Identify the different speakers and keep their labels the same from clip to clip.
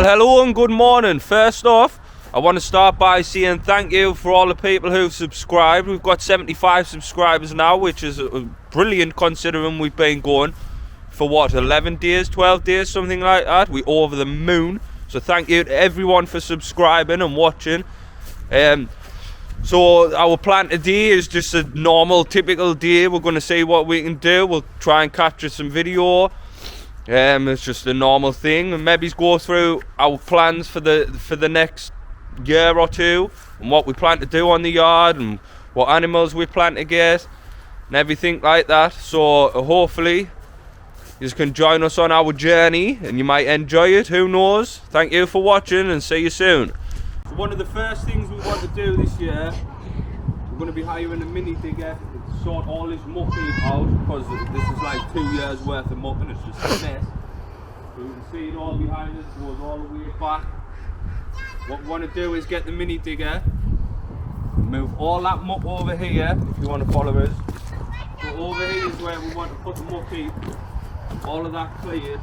Speaker 1: Well, hello and good morning. First off, I want to start by saying thank you for all the people who've subscribed. We've got 75 subscribers now, which is brilliant considering we've been going for what, 11 days, 12 days, something like that. We're over the moon. So thank you to everyone for subscribing and watching. So our plan today is just a normal, typical day. We're going to see what we can do. We'll try and capture some video. It's just a normal thing, and maybe go through our plans for the next year or two, and what we plan to do on the yard, and what animals we plan to get, and everything like that. So hopefully you can join us on our journey, and you might enjoy it. Who knows? Thank you for watching, and see you soon. So one of the first things we want to do this year, we're going to be hiring a mini digger to sort all this muck heap out, because this is like 2 years worth of muck and it's just a mess. So you can see it all behind us, it goes all the way back. What we want to do is get the mini digger, move all that muck over here, if you want to follow us. So over here is where we want to put the muck heap, all of that cleared.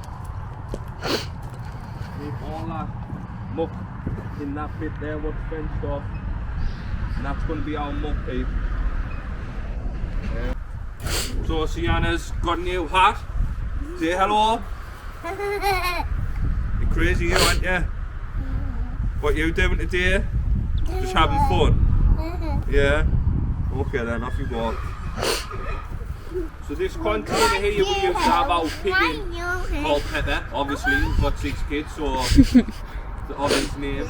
Speaker 1: Move all that muck in that bit there, what's fenced off. And that's going to be our muck heap. So Sienna's got a new hat. Say hello. You're crazy, you aren't you? What are you doing today? Just having fun? Yeah? Okay then, off you go. So this container here we used to have our pig in, called Pepper. Obviously, we've got 6 kids, so the obvious name.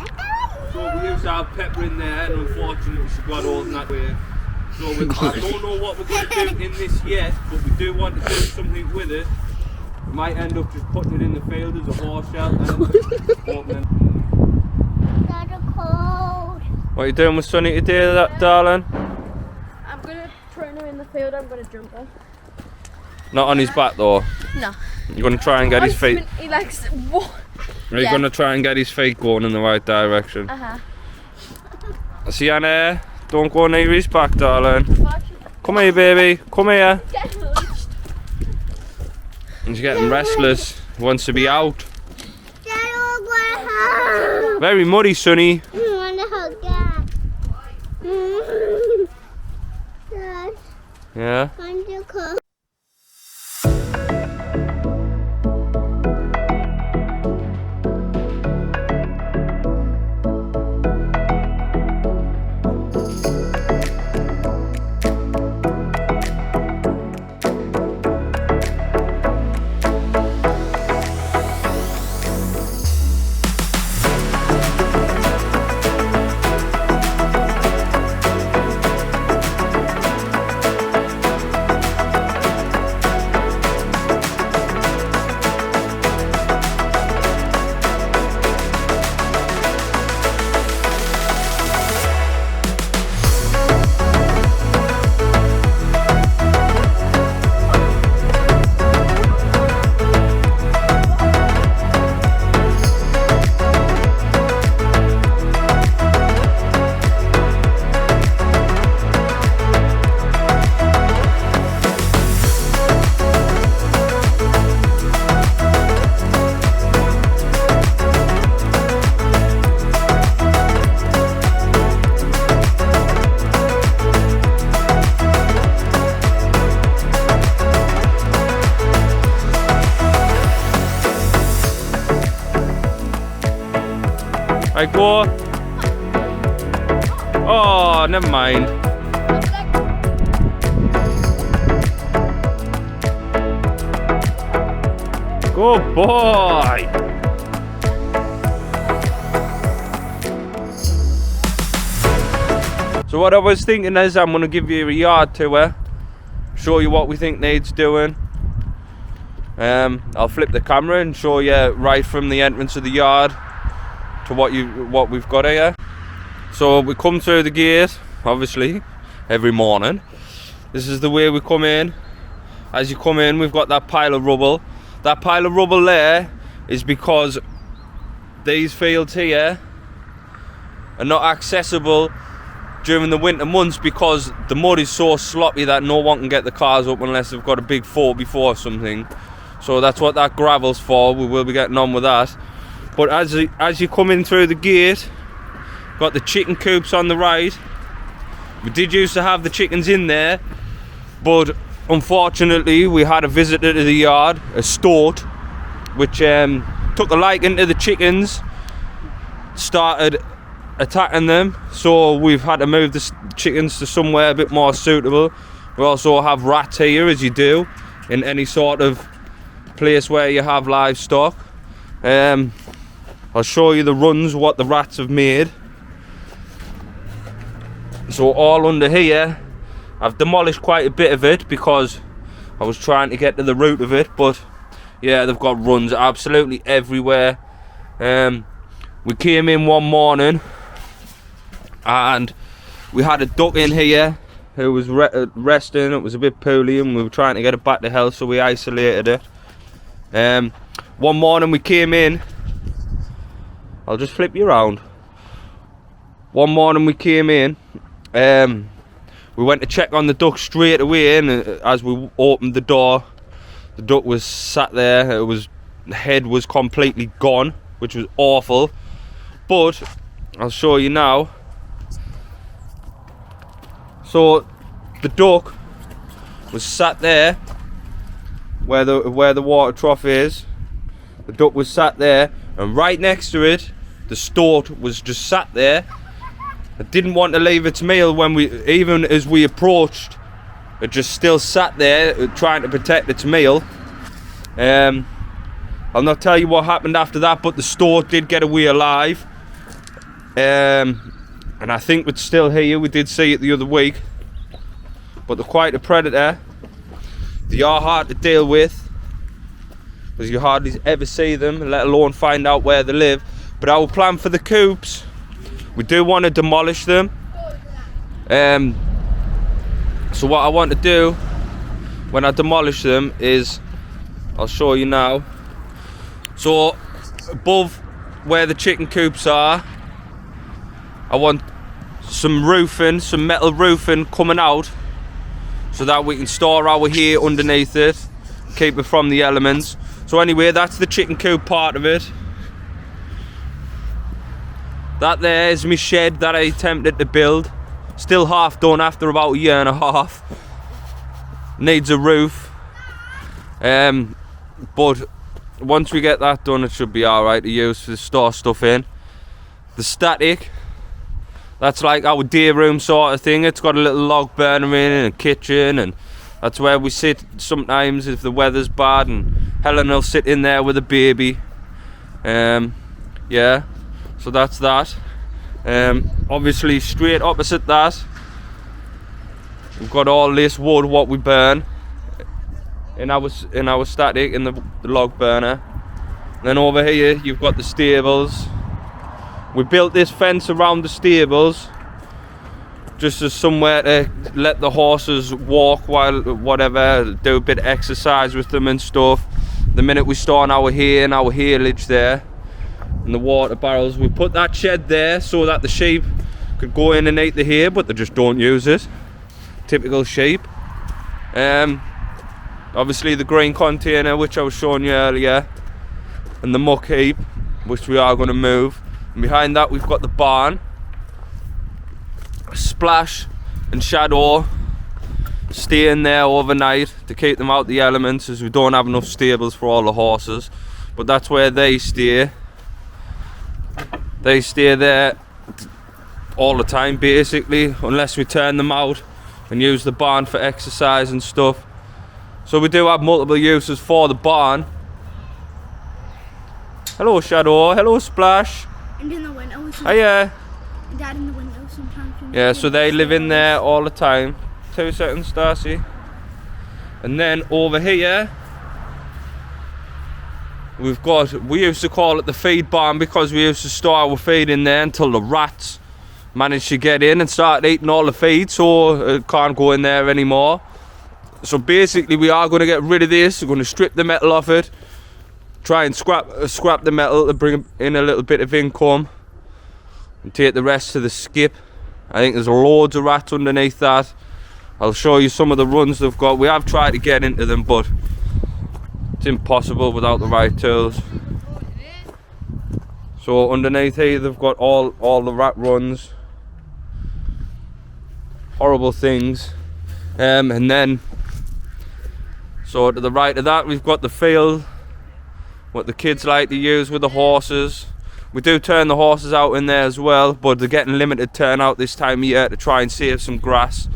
Speaker 1: So we used to have Pepper in there, and unfortunately she got old in that way. So we don't know what we're going to do in this yet, but we do want to do something with it. We might end up just putting it in the field as a horse shelter. What are you doing with Sonny today, darling?
Speaker 2: I'm going to train her in the field, I'm going to jump her.
Speaker 1: Not on his back though?
Speaker 2: No.
Speaker 1: You're going to try and get his feet?
Speaker 2: He likes, what?
Speaker 1: Are you going to try and get his feet going in the right direction? Sienna, don't go near his back, darling. Come here, baby. Come here. He's getting restless. He wants to be out. Very muddy, Sonny. Yeah. I go. Oh, never mind. Good boy. So what I was thinking is I'm going to give you a yard tour, show you what we think needs doing. I'll flip the camera and show you right from the entrance of the yard to what we've got here. So we come through the gate, obviously, every morning. This is the way we come in. As you come in, we've got that pile of rubble. That pile of rubble there is because these fields here are not accessible during the winter months, because the mud is so sloppy that no one can get the cars up unless they've got a big 4x4 or something. So that's what that gravel's for. We will be getting on with that. But as you come in through the gate, got the chicken coops on the right. We did used to have the chickens in there, but unfortunately we had a visitor to the yard, a stoat, which took a liking to the chickens, started attacking them, so we've had to move the chickens to somewhere a bit more suitable. We also have rats here, as you do in any sort of place where you have livestock. I'll show you the runs, what the rats have made. So all under here, I've demolished quite a bit of it because I was trying to get to the root of it, but yeah, they've got runs absolutely everywhere. We came in one morning and we had a duck in here who was resting. It was a bit poorly and we were trying to get it back to health, so we isolated it. One morning we came in, I'll just flip you around. One morning we came in, we went to check on the duck straight away, and as we opened the door, the duck was sat there. The head was completely gone, which was awful. But I'll show you now. So the duck was sat there where the water trough is. The duck was sat there, and right next to it, the stoat was just sat there. It didn't want to leave its meal even as we approached. It just still sat there trying to protect its meal. I'll not tell you what happened after that, but the stoat did get away alive. And I think it's still here. We did see it the other week. But they're quite a predator. They are hard to deal with, because you hardly ever see them, let alone find out where they live. But our plan for the coops, we do want to demolish them. So what I want to do when I demolish them is, I'll show you now. So above where the chicken coops are, I want some roofing, some metal roofing coming out, so that we can store our hay underneath it, keep it from the elements. So anyway, that's the chicken coop part of it. That there is my shed that I attempted to build. Still half done after about a year and a half. Needs a roof. But once we get that done, it should be alright to use to store stuff in. The static, that's like our day room sort of thing. It's got a little log burner in and a kitchen, and that's where we sit sometimes if the weather's bad, and Helen will sit in there with a baby. Yeah, so that's that. Obviously straight opposite that, we've got all this wood what we burn in our static in the log burner. And then over here you've got the stables. We built this fence around the stables just as somewhere to let the horses walk while whatever, do a bit of exercise with them and stuff. The minute we store our hay and our haylage there and the water barrels, we put that shed there so that the sheep could go in and eat the hay, but they just don't use it. Typical sheep. Obviously the green container, which I was showing you earlier, and the muck heap, which we are going to move. And behind that we've got the barn. Splash and Shadow stay in there overnight to keep them out the elements, as we don't have enough stables for all the horses. But that's where they stay. They stay there all the time basically, unless we turn them out and use the barn for exercise and stuff. So we do have multiple uses for the barn. Hello Shadow, hello Splash.
Speaker 2: And in the window.
Speaker 1: Hiya.
Speaker 2: Dad in the window sometimes.
Speaker 1: Yeah, so they live in there all the time. 2 seconds, Darcy. And then over here we used to call it the feed barn, because we used to store our feed in there until the rats managed to get in and start eating all the feed, so it can't go in there anymore. So basically we are going to get rid of this. We're going to strip the metal off it, try and scrap the metal to bring in a little bit of income, and take the rest to the skip. I think there's loads of rats underneath that. I'll show you some of the runs they've got. We have tried to get into them, but it's impossible without the right tools. So underneath here they've got all the rat runs, horrible things. And then so to the right of that we've got the field, what the kids like to use with the horses. We do turn the horses out in there as well, but they're getting limited turnout this time of year to try and save some grass,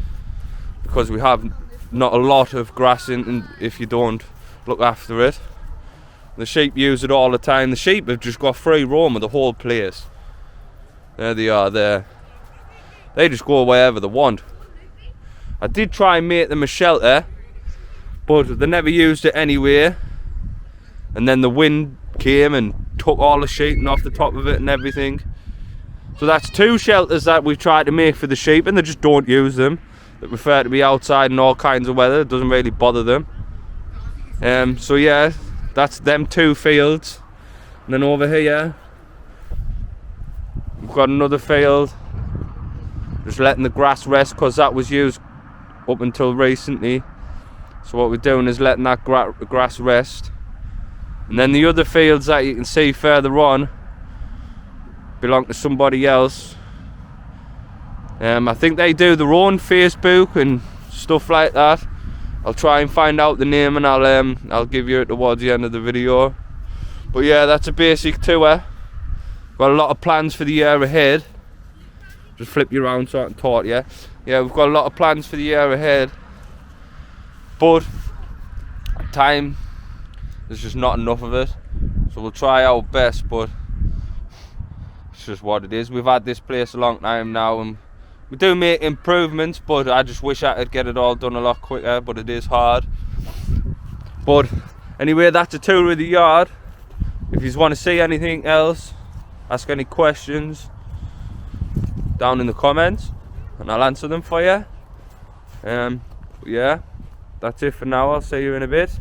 Speaker 1: because we have not a lot of grass in if you don't look after it. The sheep use it all the time. The sheep have just got free roam of the whole place. There they are there. They just go wherever they want. I did try and make them a shelter, but they never used it anyway. And then the wind came and took all the sheeting off the top of it and everything. So that's 2 shelters that we've tried to make for the sheep, and they just don't use them. They prefer to be outside in all kinds of weather. It doesn't really bother them. So yeah, that's them 2 fields. And then over here we've got another field, just letting the grass rest, because that was used up until recently. So what we're doing is letting that grass rest. And then the other fields that you can see further on belong to somebody else. I think they do their own Facebook and stuff like that. I'll try and find out the name, and I'll give you it towards the end of the video. But yeah, that's a basic tour. Got a lot of plans for the year ahead. Just flip you around so I can talk to you. Yeah, we've got a lot of plans for the year ahead, but time, there's just not enough of it. So we'll try our best, but it's just what it is. We've had this place a long time now, and we do make improvements, but I just wish I could get it all done a lot quicker, but it is hard. But anyway, that's a tour of the yard. If you want to see anything else, ask any questions down in the comments and I'll answer them for you. Yeah, that's it for now. I'll see you in a bit.